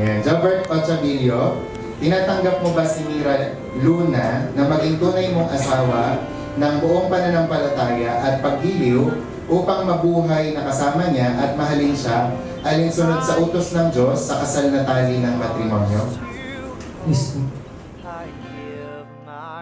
Yan. Jobert Ochavillo, tinatanggap mo ba si Mira Luna na maging tunay mong asawa ng buong pananampalataya at paggiliw upang mabuhay na kasama niya at mahalin siya alinsunod sa utos ng Diyos sa kasal na tali ng matrimonyo? Yes po.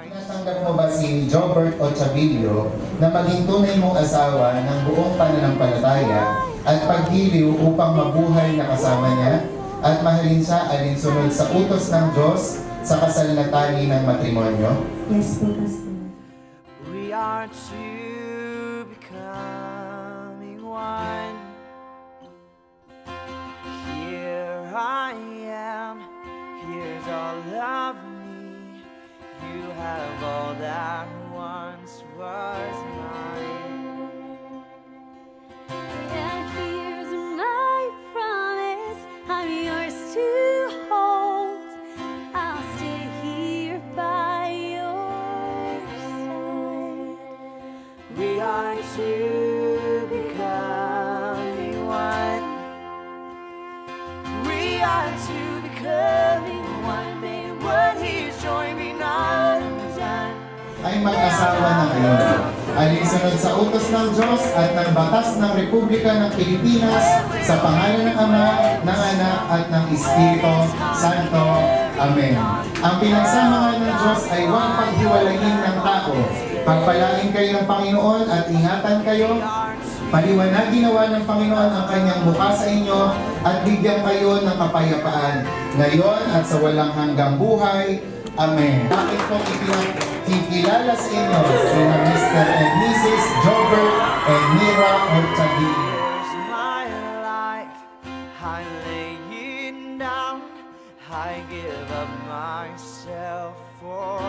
Tinatanggap mo ba si Jobert Ochavillo na maging tunay mong asawa ng buong pananampalataya at paggiliw upang mabuhay na kasama niya at mahalin siya alinsunod sa utos ng Diyos sa kasal na tali ng matrimonyo? Yes po, Pastor. We are two becoming one. Here I am, here's all of me. You have all that once was mine. And here's my promise, I'm yours to hold. I'll stay here by your side. We are two becoming one. We are two becoming one. May what He's joined me not undone. Ay mag-asawa na kayo alinsunod sa utos ng Diyos at ng batas ng Republika ng Pilipinas sa pangalan ng Ama, ng Anak at ng Espiritu Santo. Amen. Ang pinagsama ng Diyos ay huwag paghiwalayin ng tao. Pagpalain kayo ng Panginoon at ingatan kayo. Paliwanagin nawa ng Panginoon ang kanyang mukha sa inyo at bigyan kayo ng kapayapaan ngayon at sa walang hanggang buhay. Amen. Bakit po ipinakikilala sa inyo sina Mr. and Mrs. Jobert and Mira Ochavillo. Here's my life, I lay it down. I give up myself for